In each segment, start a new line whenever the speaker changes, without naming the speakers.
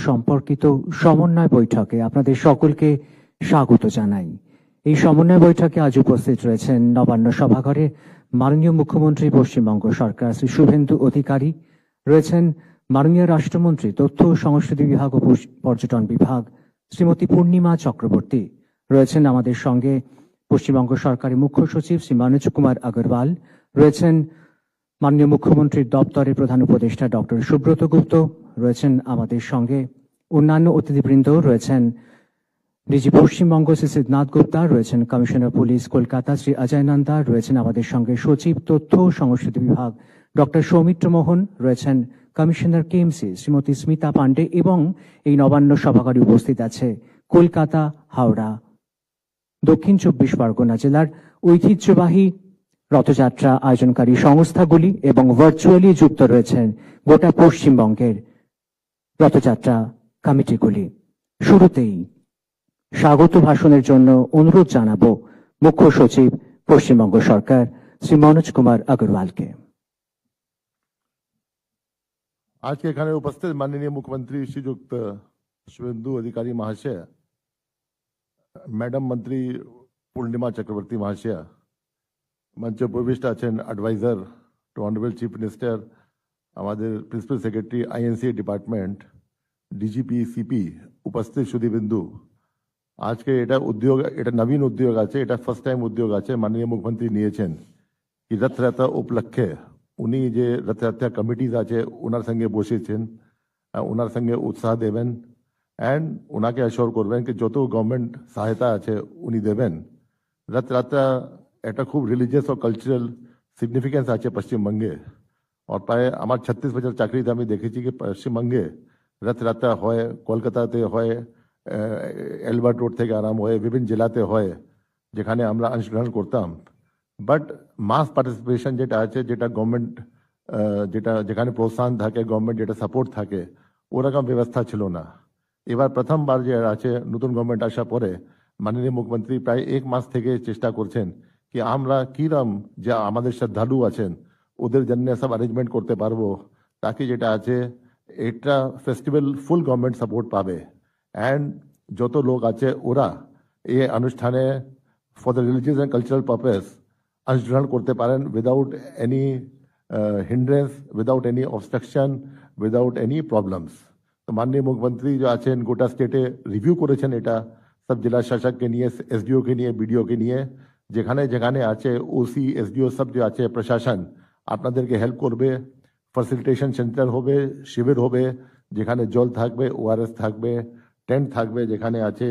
সম্পর্কিত সমন্বয় বৈঠকে আপনাদের সকলকে স্বাগত জানাই। এই সমন্বয় বৈঠকে আজ উপস্থিত রয়েছেন নবান্ন সভাঘরে মাননীয় মুখ্যমন্ত্রী পশ্চিমবঙ্গ সরকার শ্রী শুভেন্দু অধিকারী, রয়েছেন মাননীয় রাষ্ট্রমন্ত্রী তথ্য ও সংস্কৃতি বিভাগ ও পর্যটন বিভাগ শ্রীমতী পূর্ণিমা চক্রবর্তী, রয়েছেন আমাদের সঙ্গে পশ্চিমবঙ্গ সরকারের মুখ্য সচিব শ্রী মনোজ কুমার আগরওয়াল, রয়েছেন মাননীয় মুখ্যমন্ত্রীর দপ্তরের প্রধান উপদেষ্টা ডক্টর সুব্রত গুপ্ত, রয়েছেন আমাদের সঙ্গে অন্যান্য অতিথিবৃন্দ, রয়েছেন ডিজি পশ্চিমবঙ্গ শ্রী সিদ্ধনাথ গুপ্তা, রয়েছেন কমিশনার পুলিশ কলকাতা শ্রী অজয় নন্দা, রয়েছেন আমাদের সঙ্গে সচিব তথ্য ও সংস্কৃতি বিভাগ ডক্টর সৌমিত্র মোহন, রয়েছেন কমিশনার কেএমসি শ্রীমতী স্মিতা পান্ডে এবং এই নবান্ন সভাঘরে উপস্থিত আছে কলকাতা, হাওড়া, দক্ষিণ 24 পরগনা জেলার ঐতিহ্যবাহী রথযাত্রা আয়োজনকারী সংস্থাগুলি এবং ভার্চুয়ালি যুক্ত রয়েছেন গোটা পশ্চিমবঙ্গের রথযাত্রা কমিটিগুলি। শুরুতেই স্বাগত ভাষণের জন্য অনুরোধ জানাবো মুখ্য সচিব পশ্চিমবঙ্গ সরকার শ্রী মনোজ কুমার আগরওয়ালকে।
आज के एखाने उपस्थित माननीय मुख्यमंत्री श्रीयुक्त शुभेंदु अधिकारी महाशय, मैडम मंत्री पूर्णिमा चक्रवर्ती महाशय, मंच उपविष्ट आছেন adviser to honourable chief minister, हमारे principal secretary INC department, DGP CP, उपस्थित सुधीबिंदु। आज के এটা উদ্যোগ, এটা নবীন উদ্যোগ আছে, এটা ফার্স্ট টাইম উদ্যোগ আছে মাননীয় মুখ্যমন্ত্রী নিয়েছেন কি রথযাত্রা উপলক্ষে উনি যে রথযাত্রা কমিটিজ আছে ওনার সঙ্গে বসেছেন, ওনার সঙ্গে উৎসাহ দেবেন অ্যান্ড ওনাকে অ্যাসিওর করবেন কি যত গভর্নমেন্ট সহায়তা আছে উনি দেবেন। রথযাত্রা একটা খুব রিলিজিয়াস ও কালচারাল সিগনিফিকেন্স আছে পশ্চিমবঙ্গে, আর প্রায় আমার 36 বছর চাকরিতে আমি দেখেছি কি পশ্চিমবঙ্গে রথযাত্রা হয়, কলকাতাতে হয়, এলবার্ট রোড থেকে আরম্ভ হয়, বিভিন্ন জেলাতে হয় যেখানে আমরা অংশগ্রহণ করতাম। বাট মাস পার্টিসিপেশন যেটা আছে, যেটা গভর্নমেন্ট যেটা যেখানে প্রোৎসাহন থাকে, গভর্নমেন্ট যেটা সাপোর্ট থাকে, ওরকম ব্যবস্থা ছিল না। এবার প্রথমবার যে আছে নতুন গভর্নমেন্ট আসার পরে মাননীয় মুখ্যমন্ত্রী প্রায় 1 মাস থেকে চেষ্টা করছেন কি আমরা কিরম যে আমাদের শ্রদ্ধালু আছেন ওদের জন্য সব অ্যারেঞ্জমেন্ট করতে পারবো, তাকে যেটা আছে এটা ফেস্টিভ্যাল ফুল গভর্নমেন্ট সাপোর্ট পাবে অ্যান্ড যত লোক আছে ওরা এই অনুষ্ঠানে for the religious and cultural purpose অংশগ্রহণ করতে পারেন without any hindrance, without any obstruction, without any problems. তো মাননীয় মুখ্যমন্ত্রী যে আছেন গোটা স্টেটে রিভিউ করেছেন এটা সব জেলা শাসককে নিয়ে, এসডিওকে নিয়ে, বিডিওকে নিয়ে, যেখানে যেখানে আছে ওসি এসডিও সব যে আছে প্রশাসন আপনাদেরকে হেল্প করবে। ফ্যাসিলিটেশন সেন্টার হবে, শিবির হবে যেখানে জল থাকবে, ওআরএস থাকবে, টেন্ট থাকবে যেখানে আছে,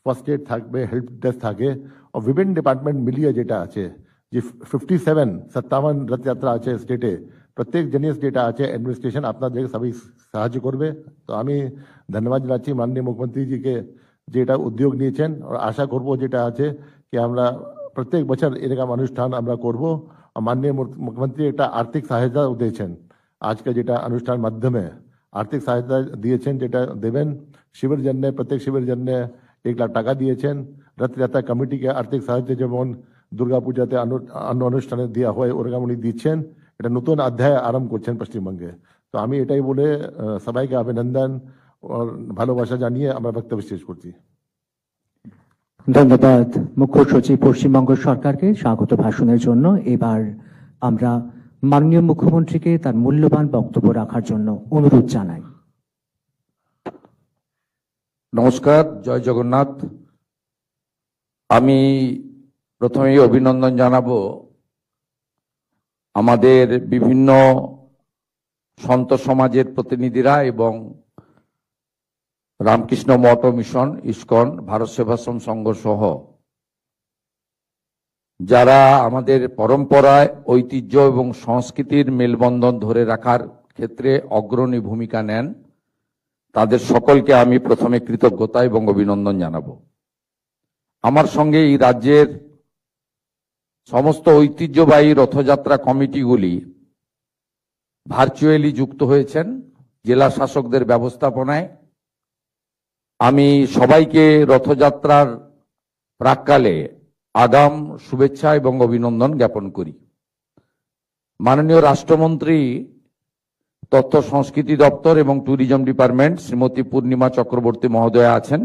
ফার্স্ট এড থাকবে, হেল্প ডেস্ক থাকে, আর বিভিন্ন ডিপার্টমেন্ট মিলিয়ে যেটা আছে যে 57 রথযাত্রা আছে স্টেটে, প্রত্যেক জিনিস যেটা আছে অ্যাডমিনিস্ট্রেশন আপনাদের সবাই সাহায্য করবে। তো আমি ধন্যবাদ জানাচ্ছি মাননীয় মুখ্যমন্ত্রীজিকে যে এটা উদ্যোগ নিয়েছেন, আর আশা করব যেটা আছে কি আমরা প্রত্যেক বছর এরকম অনুষ্ঠান আমরা করব। আর মাননীয় মুখ্যমন্ত্রী একটা আর্থিক সহায়তা দিয়েছেন, আজকে যেটা অনুষ্ঠান মাধ্যমে আর্থিক সহায়তা দিয়েছেন যেটা দেবেন শিবির জন্য, প্রত্যেক শিবির জন্য 1 লাখ টাকা দিয়েছেন। রথযাত্রা কমিটিকে আর্থিক সাহায্য যেমন দুর্গাপূজাতে অন্য অনুষ্ঠানে দেওয়া হয় ওরকম উনি দিচ্ছেন, এটা নতুন অধ্যায় আরম্ভ করছেন পশ্চিমবঙ্গে। তো আমি এটাই বলে সবাইকে অভিনন্দন আর ভালোবাসা জানিয়ে আমরা বক্তব্য শেষ করছি।
ধন্যবাদ মুখ্য সচিব পশ্চিমবঙ্গ সরকারকে স্বাগত ভাষণের জন্য। এবার আমরা মাননীয় মুখ্যমন্ত্রীকে তার মূল্যবান বক্তব্য রাখার জন্য অনুরোধ জানাই।
নমস্কার, জয় জগন্নাথ। আমি প্রথমেই অভিনন্দন জানাবো আমাদের বিভিন্ন সন্ত সমাজের প্রতিনিধিরা এবং রামকৃষ্ণ মঠ মিশন, ইসকন, ভারত সেবাশ্রম সংঘ সহ যারা আমাদের পরম্পরায় ঐতিহ্য এবং সংস্কৃতির মেলবন্ধন ধরে রাখার ক্ষেত্রে অগ্রণী ভূমিকা নেন, তাদের সকলকে আমি প্রথমে কৃতজ্ঞতা এবং অভিনন্দন জানাবো। আমার সঙ্গে এই রাজ্যের সমস্ত ঐতিহ্যবাহী রথযাত্রা কমিটিগুলি ভার্চুয়ালি যুক্ত হয়েছেন জেলা শাসকদের ব্যবস্থাপনায়। আমি সবাইকে রথযাত্রার প্রাক্কালে আগাম শুভেচ্ছা এবং অভিনন্দন জ্ঞাপন করি। মাননীয় রাষ্ট্রমন্ত্রী তথ্য সংস্কৃতি দপ্তর এবং ট্যুরিজম ডিপার্টমেন্ট শ্রীমতী পূর্ণিমা চক্রবর্তী মহোদয়া আছেন,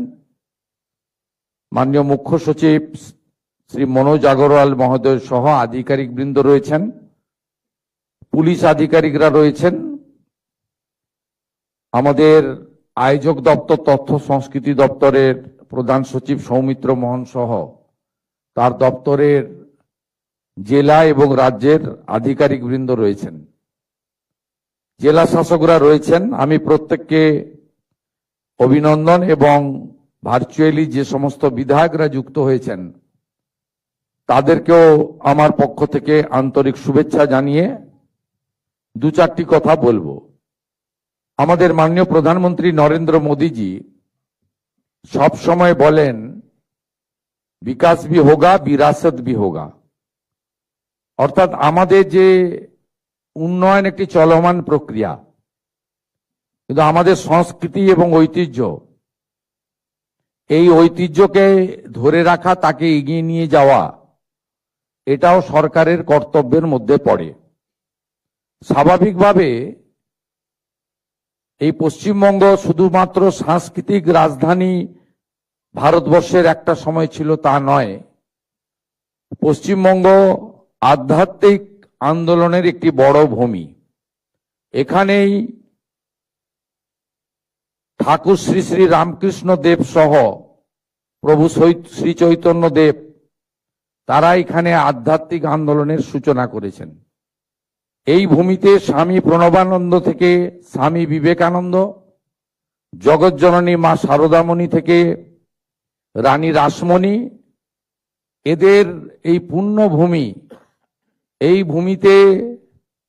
মাননীয় মুখ্য সচিব শ্রী মনোজ আগরওয়াল মহোদয় সহ আধিকারিক বৃন্দ রয়েছেন, পুলিশ আধিকারিকরা রয়েছেন, আমাদের আয়োজক দপ্তর তথ্য সংস্কৃতি দপ্তরের প্রধান সচিব সৌমিত্র মোহন সহ তার দপ্তরের জেলা এবং রাজ্যের আধিকারিক বৃন্দ রয়েছেন, জেলা শাসকরা রয়েছেন। আমি প্রত্যেককে অভিনন্দন এবং ভার্চুয়ালি যে সমস্ত বিধায়করা যুক্ত হয়েছেন তাদেরকেও আমার পক্ষ থেকে আন্তরিক শুভেচ্ছা জানিয়ে দু চারটি কথা বলবো। আমাদের মাননীয় প্রধানমন্ত্রী নরেন্দ্র মোদীজি সব সময় বলেন বিকাশ ভি হোগা বিরাসত ভি হোগা, অর্থাৎ আমাদের যে উন্নয়ন একটি চলমান প্রক্রিয়া, কিন্তু আমাদের সংস্কৃতি এবং ঐতিহ্য, এই ঐতিহ্যকে ধরে রাখা, তাকে এগিয়ে নিয়ে যাওয়া, এটাও সরকারের কর্তব্যের মধ্যে পড়ে। স্বাভাবিকভাবে এই পশ্চিমবঙ্গ শুধুমাত্র সাংস্কৃতিক রাজধানী ভারতবর্ষের একটা সময় ছিল তা নয়, পশ্চিমবঙ্গ আধ্যাত্মিক আন্দোলনের একটি বড় ভূমি। এখানেই ঠাকুর শ্রী শ্রী রামকৃষ্ণ দেব সহ প্রভু শ্রী চৈতন্য দেব, তারা এখানে আধ্যাত্মিক আন্দোলনের সূচনা করেছেন। এই ভূমিতে স্বামী প্রণবানন্দ থেকে স্বামী বিবেকানন্দ, জগৎজননী মা শারদামণি থেকে রানী রাসমণি, এদের এই পুণ্যভূমি, এই ভূমিতে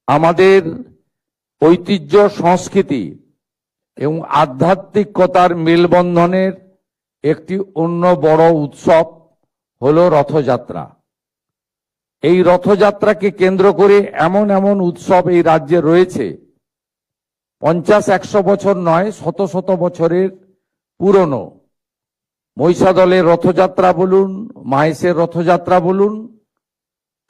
আমাদের ঐতিহ্য, সংস্কৃতি এবং আধ্যাত্মিকতার মেলবন্ধনের একটি অন্য বড় উৎসব হলো রথযাত্রা। এই রথযাত্রাকে কেন্দ্র করে এমন এমন উৎসব এই রাজ্যে রয়েছে 50-100 বছর নয়, শত শত বছরের পুরনো। মহিষাদলের রথযাত্রা বলুন, মাহেশের রথযাত্রা বলুন,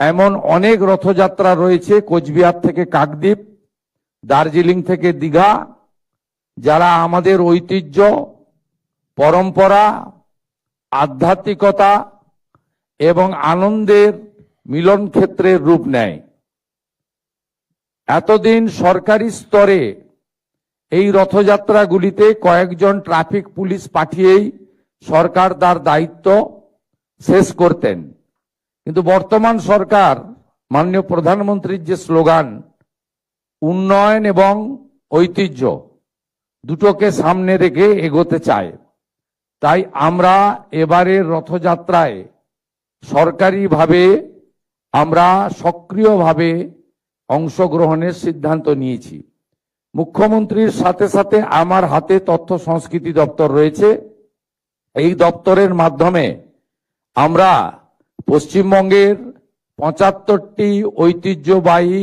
এমন অনেক রথযাত্রা রয়েছে, কোচবিহার থেকে কাকদ্বীপ, দার্জিলিং থেকে দীঘা, যারা আমাদের ঐতিহ্য, পরম্পরা, আধ্যাত্মিকতা এবং আনন্দের মিলন ক্ষেত্রের রূপ নেয়। এতদিন সরকারি স্তরে এই রথযাত্রাগুলিতে কয়েকজন ট্রাফিক পুলিশ পাঠিয়েই সরকার তার দায়িত্ব শেষ করতেন, কিন্তু বর্তমান সরকার মাননীয় প্রধানমন্ত্রীর যে স্লোগান উন্নয়ন এবং ঐতিহ্য, দুটোকে সামনে রেখে এগোতে চায়। তাই আমরা এবারের রথযাত্রায় সরকারিভাবে আমরা সক্রিয়ভাবে অংশগ্রহণের সিদ্ধান্ত নিয়েছি। মুখ্যমন্ত্রীর সাথে সাথে আমার হাতে তথ্য সংস্কৃতি দপ্তর রয়েছে। এই দপ্তরের মাধ্যমে আমরা পশ্চিমবঙ্গের 75টি ঐতিহ্যবাহী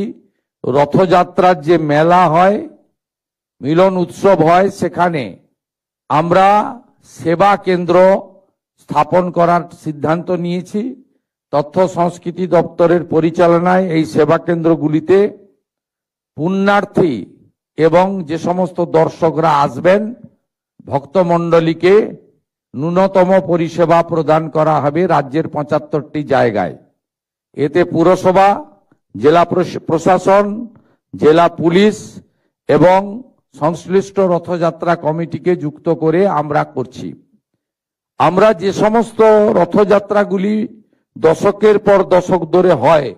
রথযাত্রার যে মেলা হয়, মিলন উৎসব হয়, সেখানে আমরা সেবা কেন্দ্র স্থাপন করার সিদ্ধান্ত নিয়েছি। তথ্য সংস্কৃতি দপ্তরের পরিচালনায় এই সেবা কেন্দ্রগুলিতে পুণ্যার্থী এবং যে সমস্ত দর্শকরা আসবেন, ভক্তমণ্ডলীকে ন্যূনতম পরিষেবা প্রদান করা হবে রাজ্যের 75টি জায়গায়। এতে পুরসভা, জেলা প্রশাসন, জেলা পুলিশ এবং সংশ্লিষ্ট রথযাত্রা কমিটিকে যুক্ত করে আমরা করছি। আমরা যে সমস্ত রথযাত্রাগুলি দশকের পর দশক ধরে হয়,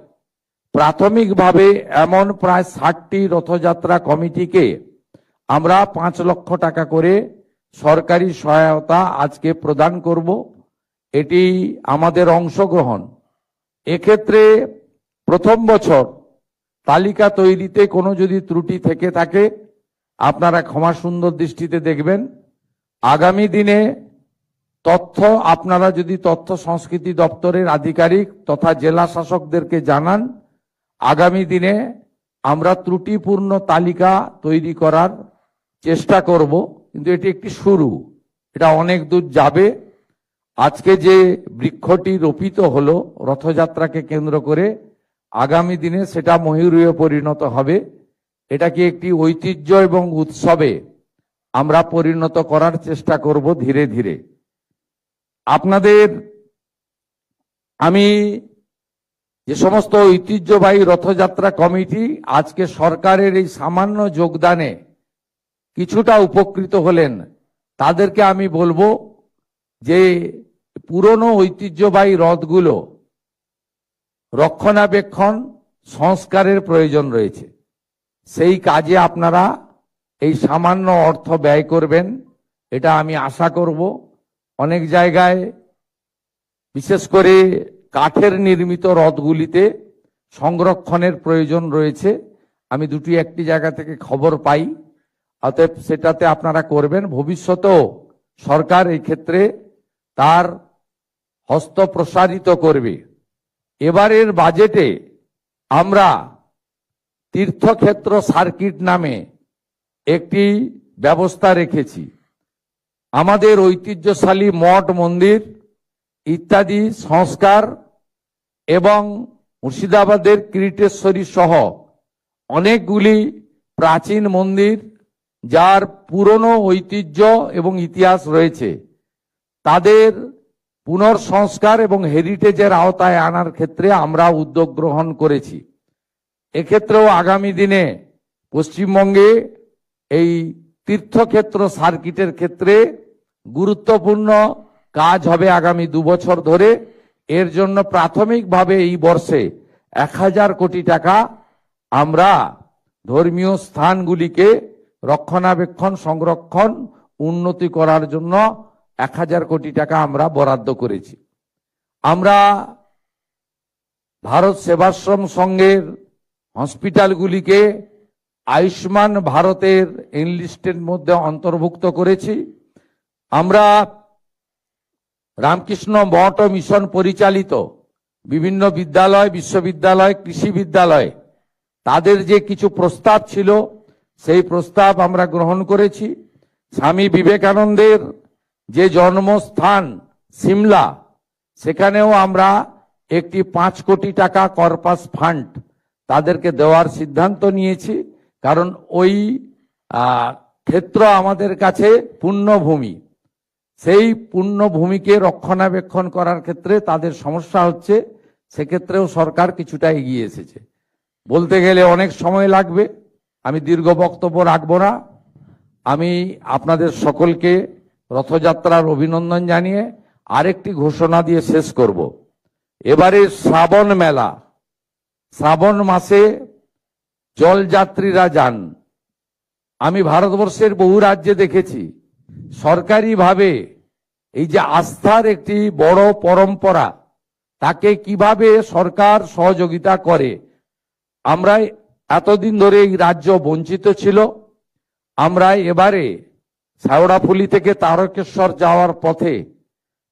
প্রাথমিকভাবে এমন প্রায় 60টি রথযাত্রা কমিটিকে আমরা 5 লক্ষ টাকা করে সরকারি সহায়তা আজকে প্রদান করব। এটি আমাদের অংশগ্রহণ। এক্ষেত্রে প্রথম বছর তালিকা তৈরিতে কোনো যদি ত্রুটি থেকে থাকে আপনারা ক্ষমা সুন্দর দৃষ্টিতে দেখবেন। আগামী দিনে তথ্য আপনারা যদি তথ্য সংস্কৃতি দপ্তরের আধিকারিক তথা জেলা শাসকদেরকে জানান, আগামী দিনে আমরা ত্রুটিপূর্ণ তালিকা তৈরি করার চেষ্টা করব। কিন্তু এটি একটি শুরু, এটা অনেক দূর যাবে। আজকে যে বৃক্ষটি রোপিত হলো রথযাত্রাকে কেন্দ্র করে, আগামী দিনে সেটা ময়ূরীয় পরিণত হবে। এটাকে একটি ঐতিহ্য এবং উৎসবে আমরা পরিণত করার চেষ্টা করব ধীরে ধীরে। আপনাদের আমি যে সমস্ত ঐতিহ্যবাহী রথযাত্রা কমিটি আজকে সরকারের এই সামান্য যোগদানে কিছুটা উপকৃত হলেন, তাদেরকে আমি বলবো যে পুরনো ঐতিহ্যবাহী রথগুলো রক্ষণাবেক্ষণ সংস্কারের প্রয়োজন রয়েছে। সেই কাজে আপনারা এই সামান্য অর্থ ব্যয় করবেন, এটা আমি আশা করব। অনেক জায়গায় বিশেষ করে কাঠের নির্মিত রথগুলিতে সংরক্ষণের প্রয়োজন রয়েছে, আমি দুটি একটি জায়গা থেকে খবর পাই, অতএব সেটাতে আপনারা করবেন। ভবিষ্যতেও সরকার এই ক্ষেত্রে তার হস্ত প্রসারিত করবে। এবারের বাজেটে আমরা তীর্থক্ষেত্র সার্কিট নামে একটি ব্যবস্থা রেখেছি। আমাদের ঐতিহ্যশালী মঠ মন্দির ইত্যাদি সংস্কার এবং মুর্শিদাবাদের কিরিটেশ্বরী সহ অনেকগুলি প্রাচীন মন্দির যার পুরনো ঐতিহ্য এবং ইতিহাস রয়েছে, তাদের পুনর্সংস্কার এবং হেরিটেজের আওতায় আনার ক্ষেত্রে আমরা উদ্যোগ গ্রহণ করেছি। এক্ষেত্রেও আগামী দিনে পশ্চিমবঙ্গে এই তীর্থক্ষেত্র সার্কিটের ক্ষেত্রে গুরুত্বপূর্ণ কাজ হবে আগামী 2 বছর ধরে। এর জন্য প্রাথমিকভাবে এই বর্ষে 1000 কোটি টাকা আমরা ধর্মীয় স্থানগুলিকে রক্ষণাবেক্ষণ, সংরক্ষণ, উন্নতি করার জন্য 1000 কোটি টাকা আমরা বরাদ্দ করেছি। আমরা ভারত সেবাশ্রম সংঘের হসপিটালগুলিকে আয়ুষ্মান ভারতের এনলিস্টের মধ্যে অন্তর্ভুক্ত করেছি। আমরা রামকৃষ্ণ মঠ ও মিশন পরিচালিত বিভিন্ন বিদ্যালয়, বিশ্ববিদ্যালয়, কৃষি বিদ্যালয়, তাদের যে কিছু প্রস্তাব ছিল সেই প্রস্তাব আমরা গ্রহণ করেছি। স্বামী বিবেকানন্দের যে জন্মস্থান সিমলা, সেখানেও আমরা একটি 5 কোটি টাকা কর্পাস ফান্ড তাদেরকে দেওয়ার সিদ্ধান্ত নিয়েছি, কারণ ওই ক্ষেত্র আমাদের কাছে পুণ্যভূমি। সেই পুণ্যভূমিকে রক্ষণাবেক্ষণ করার ক্ষেত্রে তাদের সমস্যা হচ্ছে, সেক্ষেত্রেও সরকার কিছুটা এগিয়ে এসেছে। বলতে গেলে অনেক সময় লাগবে, আমি দীর্ঘ বক্তব্য রাখবো না। আমি আপনাদের সকলকে রথযাত্রার অভিনন্দন জানিয়ে আরেকটি ঘোষণা দিয়ে শেষ করব। এবারে শ্রাবণ মেলা, শ্রাবণ মাসে জলযাত্রীরা যান। আমি ভারতবর্ষের বহু রাজ্যে দেখেছি সরকারিভাবে এই যে আস্থার একটি বড় পরম্পরা, তাকে কিভাবে সরকার সহযোগিতা করে। আমরা এতদিন ধরে এই রাজ্য বঞ্চিত ছিল। আমরা এবারে শেওড়াফুলি থেকে তারকেশ্বর যাওয়ার পথে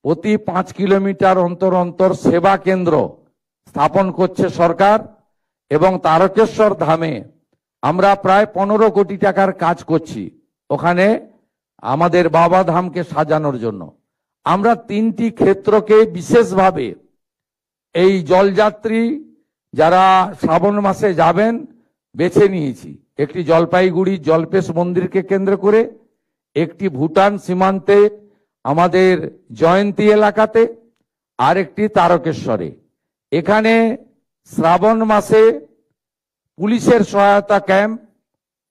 প্রতি 5 কিলোমিটার অন্তর অন্তর সেবা কেন্দ্র স্থাপন করছে সরকার, এবং তারকেশ্বর ধামে আমরা প্রায় 15 কোটি টাকার কাজ করছি ওখানে আমাদের বাবা ধামকে সাজানোর জন্য। আমরা 3টি ক্ষেত্রকে বিশেষভাবে এই জলযাত্রী যারা শ্রাবণ মাসে যাবেন বেছে নিয়েছি। একটি জলপাইগুড়ি জলপেশ মন্দিরকে কেন্দ্র করে, একটি ভুটান সীমান্তে আমাদের জয়ন্তী এলাকাতে, আর একটি তারকেশ্বরে। এখানে শ্রাবণ মাসে পুলিশের সহায়তা ক্যাম্প,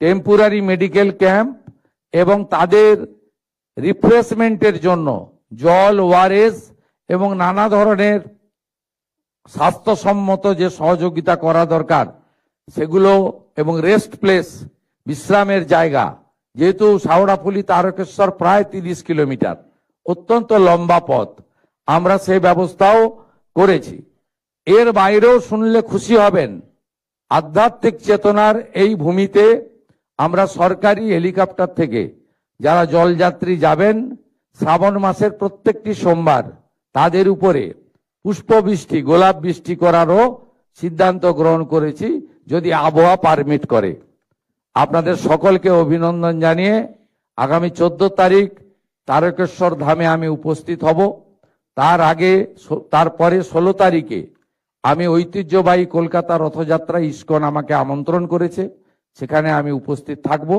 টেম্পোরারি মেডিকেল ক্যাম্প এবং তাদের রিফ্রেশমেন্টের জন্য জল, ওআরএস এবং নানা ধরনের স্বাস্থ্যসম্মত যে সহযোগিতা করা দরকার সেগুলো, এবং রেস্ট প্লেস, বিশ্রামের জায়গা, যেহেতু শেওড়াফুলি তারকেশ্বর প্রায় 30 কিলোমিটার, অত্যন্ত লম্বা পথ, আমরা সেই ব্যবস্থাও করেছি। এর বাইরেও শুনলে খুশি হবেন, আধ্যাত্মিক চেতনার এই ভূমিতে আমরা সরকারি হেলিকপ্টার থেকে যারা জলযাত্রী যাবেন শ্রাবণ মাসের প্রত্যেকটি সোমবার তাদের উপরে পুষ্পবৃষ্টি, গোলাপ বৃষ্টি করারও সিদ্ধান্ত গ্রহণ করেছি, যদি আবহাওয়া পারমিট করে। আপনাদের সকলকে অভিনন্দন জানিয়ে আগামী 14 তারিখ তারকেশ্বর ধামে আমি উপস্থিত হব। তারপরে 16 তারিখে আমি ঐতিহ্যবাহী কলকাতা রথযাত্রা ইস্কন আমাকে আমন্ত্রণ করেছে, সেখানে আমি উপস্থিত থাকব।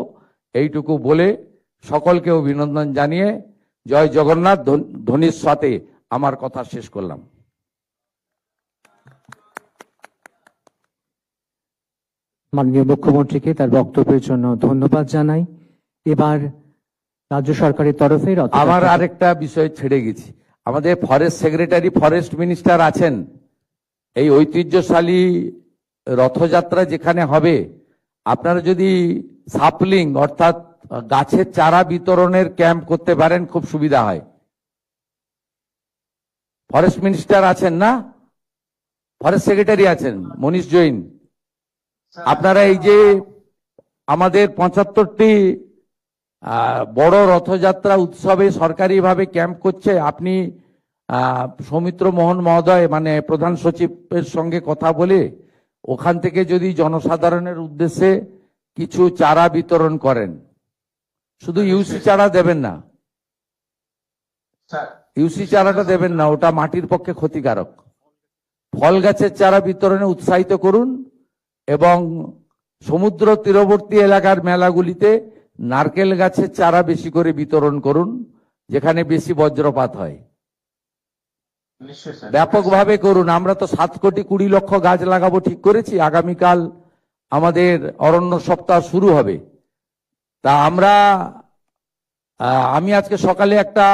এইটুকু বলে সকলকে অভিনন্দন জানিয়ে জয় জগন্নাথ ধ্বনির সাথে আমার কথা শেষ করলাম।
মাননীয় মুখ্যমন্ত্রীকে তার বক্তব্যের জন্য ধন্যবাদ জানাই। এবার রাজ্য সরকারের তরফে
আমার আরেকটা বিষয় ছেড়ে গেছি, আমাদের ফরেস্ট সেক্রেটারি ফরেস্ট মিনিস্টার আছেন। এই ঐতিহ্যশালী রথযাত্রা যেখানে হবে, আপনারা যদি সাপলিং অর্থাৎ গাছের চারা বিতরণের ক্যাম্প করতে পারেন খুব সুবিধা হয়। ফরেস্ট মিনিস্টার আছেন না, ফরেস্ট সেক্রেটারি আছেন মনীষ জৈন। আপনারা এই যে আমাদের 75টি বড় রথযাত্রা উৎসবে সরকারিভাবে ক্যাম্প করছে, আপনি সৌমিত্র মোহন মহোদয় মানে প্রধান সচিবের সঙ্গে কথা বলে ওখান থেকে যদি জনসাধারণের উদ্দেশ্যে কিছু চারা বিতরণ করেন, শুধু ইউসি চারা দেবেন না, ইউসি চারাটা দেবেন না, ওটা মাটির পক্ষে ক্ষতিকারক। ফল গাছের চারা বিতরণে উৎসাহিত করুন এবং সমুদ্র তীরবর্তী এলাকার মেলাগুলিতে নারকেল গাছের চারা বেশি করে বিতরণ করুন, যেখানে বেশি বজ্রপাত হয়। ব্যাপকভাবে করুন। আমরা তো 7,20,00,000 গাছ লাগাবো ঠিক করেছি। আগামীকাল আমাদের অরণ্য সপ্তাহ শুরু হবে। তা আমি আজকে সকালে একটা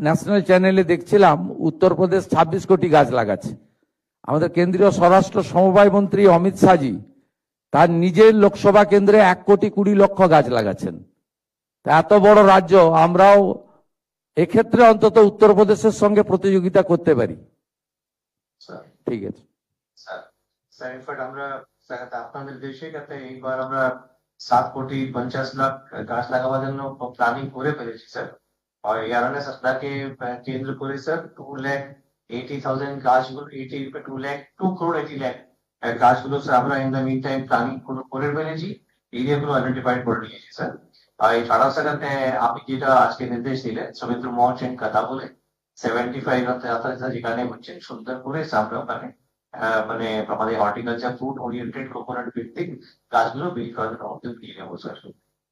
ন্যাশনাল চ্যানেলে দেখছিলাম উত্তরপ্রদেশ 26 কোটি গাছ লাগাচ্ছে। আমাদের কেন্দ্রীয় স্বরাষ্ট্র সমবায় মন্ত্রী অমিত শাহজি তার নিজের লোকসভা কেন্দ্রে 1,20,00,000 গাছ লাগাচ্ছেন। তা এত বড় রাজ্য, আমরাও এক্ষেত্রে অন্তত উত্তরপ্রদেশের সঙ্গে প্রতিযোগিতা করতে পারি। ঠিক আছে
স্যার, ইনফ্যাক্ট আমরা আপনাদের দেশে এইবার আমরা 7,50,00,000 গাছ লাগাবার জন্য প্ল্যানিং করে ফেলেছি স্যার। আর এই অ্যাওয়ারনেস আপনাকে কেন্দ্র করে স্যার 2,80,000 গাছগুলো 2,80,00,000 গাছগুলো স্যার আমরা in the mean time planning করে ফেলেছি, এরিয়াগুলো আইডেন্টিফাইড করে নিয়েছি স্যার। আর এছাড়া স্যার আপনি যেটা আজকে নির্দেশ দিলেন সৌমিত্র মোহন সেন কথা বলে 75 যেখানে হচ্ছে সুন্দরপুরে আমরা ওখানে মানে আমাদের হর্টিকালচার ফুড ওরিয়েন্টেড কোকোনাট ভিত্তিক গাছগুলো বিল করার উদ্যোগ নিয়ে নেবো স্যার।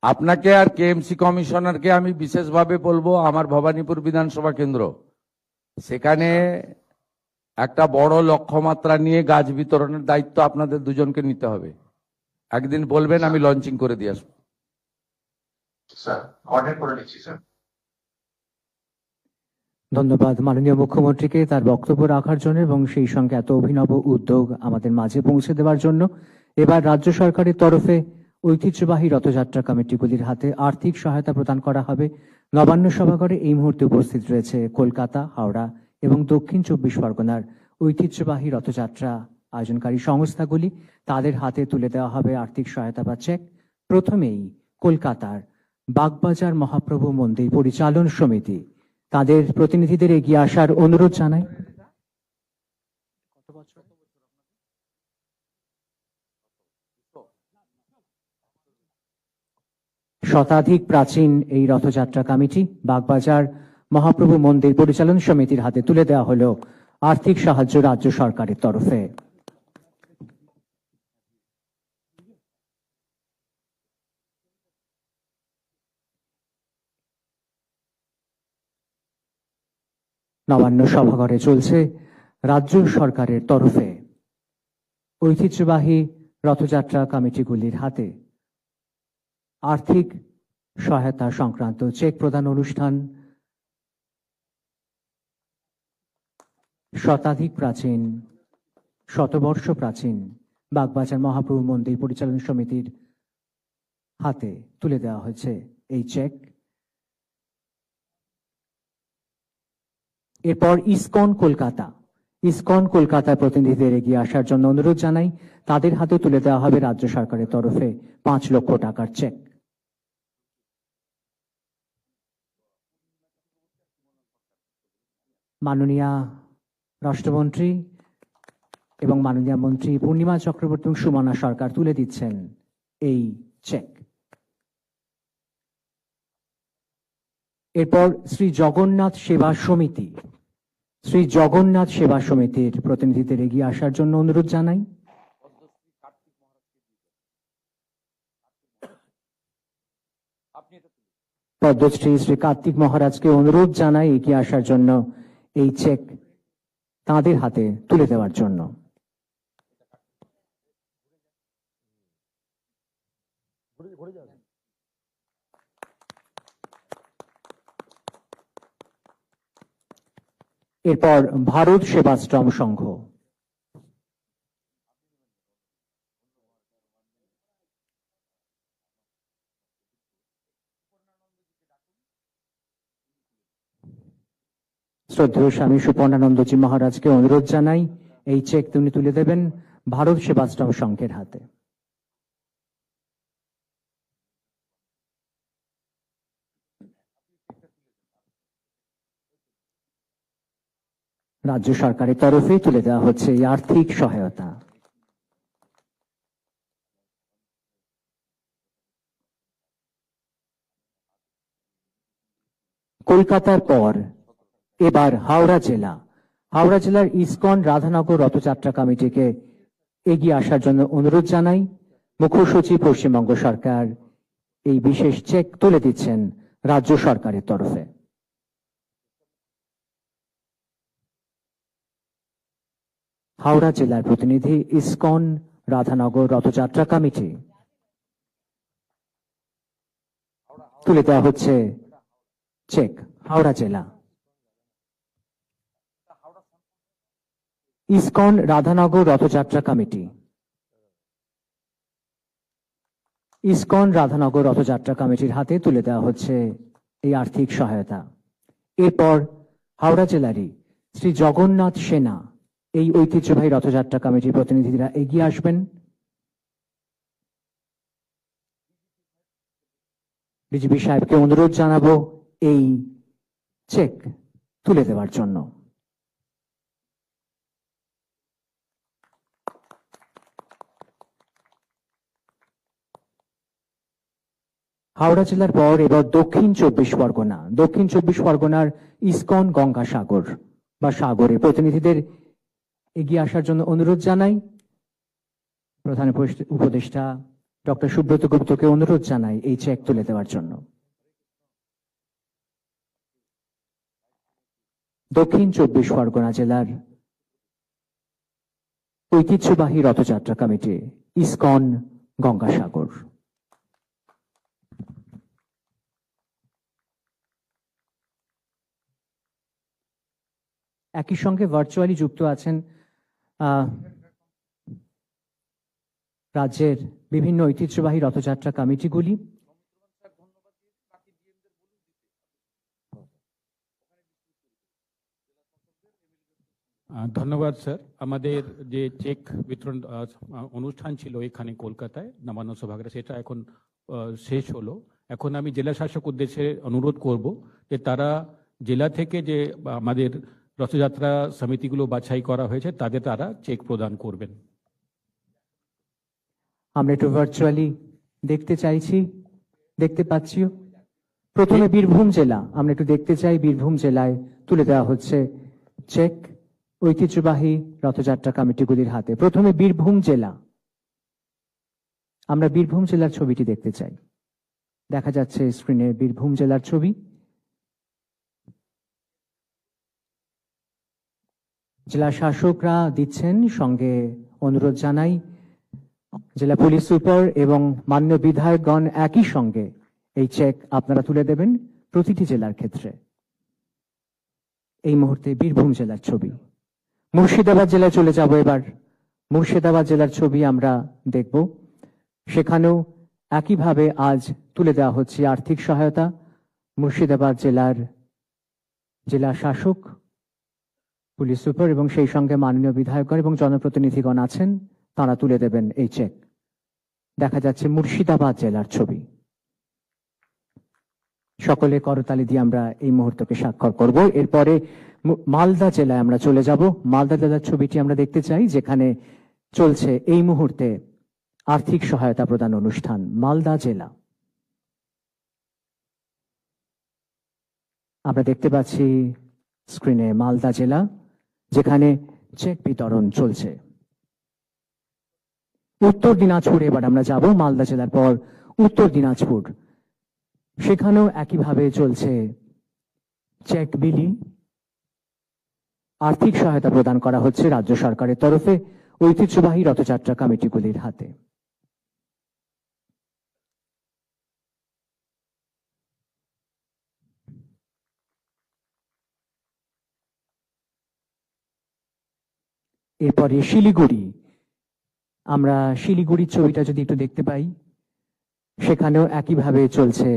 আপনাকে আর কেএমসি কমিশনারকে আমি বিশেষভাবে বলবো, আমার ভবানীপুর বিধানসভা কেন্দ্র, সেখানে একটা বড় লক্ষ্যমাত্রা নিয়ে গাছ বিতরণের দায়িত্ব আপনাদের দুজনকে নিতে হবে। একদিন বলবেন, আমি লঞ্চিং করে দিয়ে আসবো।
স্যার অর্ডার করে নিচ্ছি স্যার।
ধন্যবাদ মাননীয় মুখ্যমন্ত্রীকে তার বক্তব্য রাখার জন্য এবং সেই সঙ্গে এত অভিনব উদ্যোগ আমাদের মাঝে পৌঁছে দেওয়ার জন্য। এবার রাজ্য সরকারের তরফে ঐতিহ্যবাহী রথযাত্রা কমিটিগুলির হাতে আর্থিক সহায়তা প্রদান করা হবে। নবান্ন সভাঘরে এই মুহূর্তে উপস্থিত রয়েছে কলকাতা, হাওড়া এবং দক্ষিণ 24 পরগনার ঐতিহ্যবাহী রথযাত্রা আয়োজনকারী সংস্থাগুলি। তাদের হাতে তুলে দেওয়া হবে আর্থিক সহায়তা বা চেক। প্রথমেই কলকাতার বাগবাজার মহাপ্রভু মন্দির পরিচালন সমিতি, তাদের প্রতিনিধিদের এগিয়ে আসার অনুরোধ জানাই। শতাধিক প্রাচীন এই রথযাত্রা কমিটি বাগবাজার মহাপ্রভু মন্দির পরিচালন সমিতির হাতে তুলে দেওয়া হলো আর্থিক সাহায্য রাজ্য সরকারের তরফে। নবান্ন সভাঘরে চলছে রাজ্য সরকারের তরফে ঐতিহ্যবাহী রথযাত্রা কমিটিগুলির হাতে আর্থিক সহায়তা সংক্রান্ত চেক প্রদান অনুষ্ঠান। শতাধিক প্রাচীন, শতবর্ষ প্রাচীন বাগবাজার মহাপ্রভু মন্দির পরিচালন সমিতির হাতে তুলে দেওয়া হয়েছে এই চেক। এরপর ইসকন কলকাতার প্রতিনিধিদের এগিয়ে আসার জন্য অনুরোধ জানাই। তাদের হাতে তুলে দেওয়া হবে রাজ্য সরকারের তরফে 5 লক্ষ টাকার চেক। মাননীয় রাষ্ট্রমন্ত্রী এবং মাননীয় মন্ত্রী পূর্ণিমা চক্রবর্তী এবং সুমনা সরকার তুলে দিচ্ছেন এই চেক। এরপর শ্রী জগন্নাথ সেবা সমিতির প্রতিনিধিদের এগিয়ে আসার জন্য অনুরোধ জানাই। পদ্মশ্রী শ্রী কার্তিক মহারাজকে অনুরোধ জানাই এগিয়ে আসার জন্য এই চেক তাঁদের হাতে তুলে দেওয়ার জন্য। এরপর ভারত সেবাশ্রম সংঘ। শ্রদ্ধেয় স্বামী সুপর্ণানন্দজি মহারাজকে অনুরোধ জানাই এই চেক তিনি তুলে দেবেন ভারত সেবাশ্রম সংঘের হাতে। রাজ্য সরকারের তরফে তুলে দেওয়া হচ্ছে এই আর্থিক সহায়তা। কলকাতার পর এবার হাওড়া জেলা। হাওড়া জেলার ইসকন রাধানগর রথযাত্রা কমিটিকে এগিয়ে আসার জন্য অনুরোধ জানাই। মুখ্য সচিব পশ্চিমবঙ্গ সরকার এই বিশেষ চেক তুলে দিচ্ছেন রাজ্য সরকারের তরফে। হাওড়া জেলার প্রতিনিধি ইসকন রাধানগর রথযাত্রা কমিটি তুলে দেওয়া হচ্ছে চেক হাওড়া জেলা। ISKCON Radhanagar Rathyatra committee. ISKCON Radhanagar Rathyatra কমিটির হাতে তুলে দেওয়া হচ্ছে এই আর্থিক সহায়তা। এরপর হাওড়া জেলারই শ্রী জগন্নাথ সেনা এই ঐতিহ্যবাহী রথযাত্রা কমিটির প্রতিনিধিরা এগিয়ে আসবেন। ডিজিপি সাহেবকে অনুরোধ জানাবো এই চেক তুলে দেওয়ার জন্য। হাওড়া জেলার পর এবার দক্ষিণ চব্বিশ পরগনা। দক্ষিণ চব্বিশ পরগনার ইসকন গঙ্গাসাগর বা সাগরের প্রতিনিধিদের এগিয়ে আসার জন্য অনুরোধ জানাই। প্রধান উপদেষ্টা ডক্টর সুব্রত গুপ্তকে অনুরোধ জানাই এই চেক তুলে দেওয়ার জন্য। দক্ষিণ চব্বিশ পরগনা জেলার ঐতিহ্যবাহী রথযাত্রা কমিটি ইসকন গঙ্গাসাগর। একই সঙ্গে ভার্চুয়ালি যুক্ত আছেন রাজ্যের বিভিন্ন ঐতিহ্যবাহী রথযাত্রা কমিটিগুলি।
ধন্যবাদ স্যার। আমাদের যে চেক বিতরণ অনুষ্ঠান ছিল এখানে কলকাতায় নবান্ন সভাগারে, সেটা এখন শেষ হলো। এখন আমি জেলা শাসক উদ্দেশ্যে অনুরোধ করব যে তারা জেলা থেকে যে আমাদের রথযাত্রা সমিতিগুলো বাছাই করা হয়েছে তাদের তারা চেক প্রদান করবেন।
আমরা একটু ভার্চুয়ালি দেখতে চাইছি, দেখতে পাচ্ছিও। প্রথমে বীরভূম জেলা, আমরা একটু দেখতে চাই বীরভূম জেলায় তুলে দেওয়া হচ্ছে চেক ঐতিহ্যবাহী রথযাত্রা কমিটিগুলির হাতে। প্রথমে বীরভূম জেলা, আমরা বীরভূম জেলার ছবিটি দেখতে চাই। দেখা যাচ্ছে স্ক্রিনে বীরভূম জেলার ছবি। জেলা শাসকরা দিচ্ছেন, সঙ্গে অনুরোধ জানাই জেলা পুলিশ সুপার এবং মাননীয় বিধায়কগণ একই সঙ্গে এই চেক আপনারা তুলে দেবেন প্রতিটি জেলার ক্ষেত্রে। এই মুহূর্তে বীরভূম জেলার ছবি। মুর্শিদাবাদ জেলায় চলে যাব এবার। মুর্শিদাবাদ জেলার ছবি আমরা দেখব। সেখানেও একইভাবে আজ তুলে দেওয়া হচ্ছে আর্থিক সহায়তা। মুর্শিদাবাদ জেলার জেলা শাসক, পুলিশ সুপার এবং সেই সঙ্গে মাননীয় বিধায়কগণ এবং জনপ্রতিনিধিগণ আছেন, তারা তুলে দেবেন এই চেক। দেখা যাচ্ছে মুর্শিদাবাদ জেলার ছবি। সকলে করতালি দিয়ে আমরা এই মুহূর্তকে স্বাক্ষর করব। এরপরে মালদা জেলায় আমরা চলে যাব। মালদা জেলার ছবিটি আমরা দেখতে চাই, যেখানে চলছে এই মুহূর্তে আর্থিক সহায়তা প্রদান অনুষ্ঠান। মালদা জেলা আমরা দেখতে পাচ্ছি স্ক্রিনে মালদা জেলা, যেখানে চেক বিতরণ চলছে। উত্তর দিনাজপুরে এবার আমরা যাব। মালদা জেলার পর উত্তর দিনাজপুর। সেখানেও একইভাবে চলছে চেক বিলি। আর্থিক সহায়তা প্রদান করা হচ্ছে রাজ্য সরকারের তরফে ঐতিহ্যবাহী রথযাত্রা কমিটিগুলির হাতে। এরপরে শিলিগুড়ি, আমরা শিলিগুড়ির ছবিটা যদি একটু দেখতে পাই, সেখানেও একইভাবে চলছে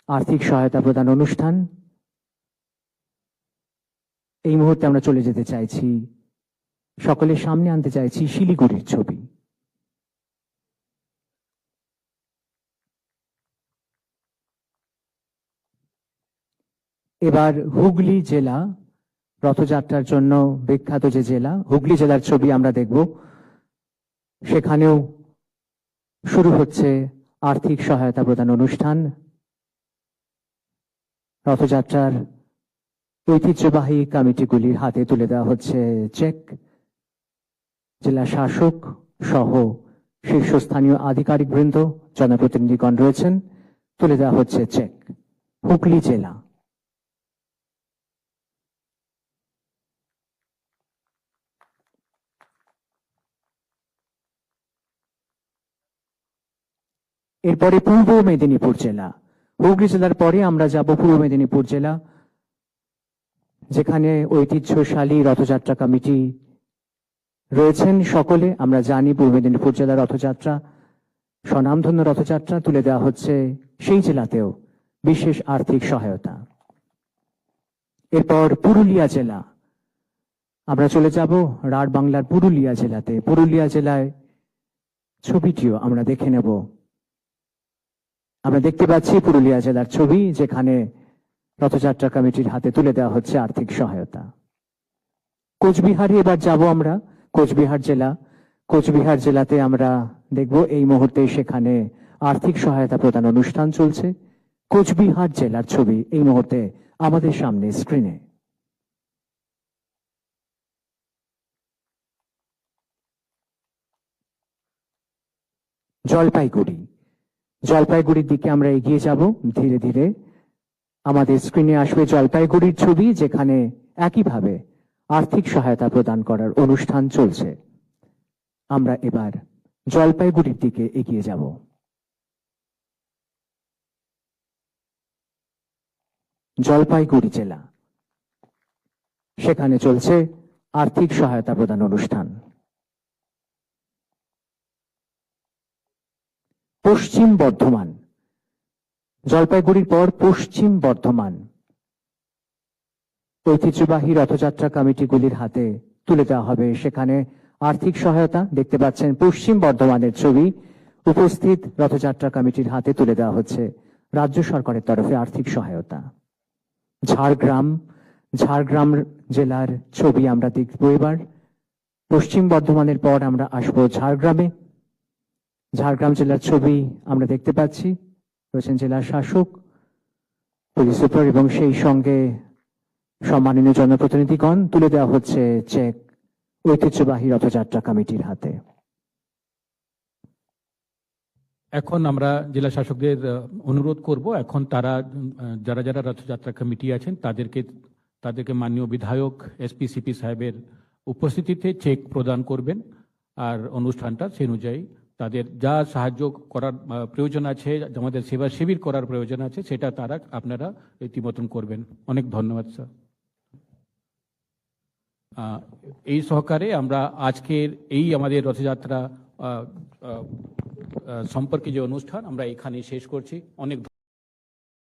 আর্থিক সহায়তা প্রদান অনুষ্ঠান। এই মুহূর্তে আমরা চলে যেতে চাইছি, সকলের সামনে আনতে চাইছি শিলিগুড়ির ছবি। এবার হুগলি জেলা, রথযাত্রার জন্য বিখ্যাত যে জেলা, হুগলি জেলার ছবি আমরা দেখব। সেখানেও শুরু হচ্ছে আর্থিক সহায়তা প্রদান অনুষ্ঠান। রথযাত্রার ঐতিহ্যবাহী কমিটিগুলির হাতে তুলে দেওয়া হচ্ছে চেক। জেলা শাসক সহ শীর্ষস্থানীয় আধিকারিক বৃন্দ, জনপ্রতিনিধিগণ রয়েছেন, তুলে দেওয়া হচ্ছে চেক। হুগলি জেলা। এরপরে পূর্ব মেদিনীপুর জেলা। হুগলি জেলার পরে আমরা যাব পূর্ব মেদিনীপুর জেলা, যেখানে ঐতিহ্যশালী রথযাত্রা কমিটি রয়েছেন সকলে। আমরা জানি পূর্ব মেদিনীপুর জেলার রথযাত্রা স্বনামধন্য রথযাত্রা, তুলে দেওয়া হচ্ছে সেই জেলাতেও বিশেষ আর্থিক সহায়তা। এরপর পুরুলিয়া জেলা, আমরা চলে যাব রাঢ় বাংলার পুরুলিয়া জেলাতে। পুরুলিয়া জেলায় ছবিটিও আমরা দেখে নেব। আমরা দেখতে পাচ্ছি পুরুলিয়া জেলার ছবি, যেখানে রথযাত্রা কমিটির হাতে তুলে দেওয়া হচ্ছে আর্থিক সহায়তা। কোচবিহারে এবার যাব আমরা, কোচবিহার জেলা। কোচবিহার জেলাতে আমরা দেখব এই মুহূর্তে সেখানে আর্থিক সহায়তা প্রদান অনুষ্ঠান চলছে। কোচবিহার জেলার ছবি এই মুহূর্তে আমাদের সামনে স্ক্রিনে। জলপাইগুড়ি, জলপাইগুড়ির দিকে আমরা এগিয়ে যাব ধীরে ধীরে। আমাদের স্ক্রিনে আসবে জলপাইগুড়ির ছবি, যেখানে একইভাবে আর্থিক সহায়তা প্রদান করার অনুষ্ঠান চলছে। আমরা এবার জলপাইগুড়ির দিকে এগিয়ে যাব। জলপাইগুড়ি জেলা, সেখানে চলছে আর্থিক সহায়তা প্রদান অনুষ্ঠান। পশ্চিম বর্ধমান, জলপাইগুড়ির পর পশ্চিম বর্ধমান, ঐতিহ্যবাহী রথযাত্রা কমিটিগুলির হাতে তুলে দেওয়া হবে সেখানে আর্থিক সহায়তা। দেখতে পাচ্ছেন পশ্চিম বর্ধমানের ছবি, উপস্থিত রথযাত্রা কমিটির হাতে তুলে দেওয়া হচ্ছে রাজ্য সরকারের তরফে আর্থিক সহায়তা। ঝাড়গ্রাম, ঝাড়গ্রাম জেলার ছবি আমরা দেখব এবার। পশ্চিম বর্ধমানের পর আমরা আসবো ঝাড়গ্রামে। ঝাড়গ্রাম জেলার ছবি আমরা দেখতে পাচ্ছি, রয়েছেন জেলা শাসক, পুলিশ সুপার এবং সেই সঙ্গে সম্মানীয় জনপ্রতিনিধিগণ। তুলে দেওয়া হচ্ছে চেক ঐতিহ্যবাহী রথযাত্রা কমিটির হাতে।
এখন আমরা জেলা শাসকদের অনুরোধ করব, এখন তারা যারা যারা রথযাত্রা কমিটি আছেন তাদেরকে মাননীয় বিধায়ক এসপি সিপি সাহেবের উপস্থিতিতে চেক প্রদান করবেন। আর অনুষ্ঠানটা সেই অনুযায়ী তাদের যা সাহায্য করার প্রয়োজন আছে, আমাদের সেবা শিবির করার প্রয়োজন আছে, সেটা তারা আপনারা রীতিমতন করবেন। অনেক ধন্যবাদ স্যার। এই সহকারে আমরা আজকের এই আমাদের রথযাত্রা সম্পর্কে যে অনুষ্ঠান আমরা এখানে শেষ করছি। অনেক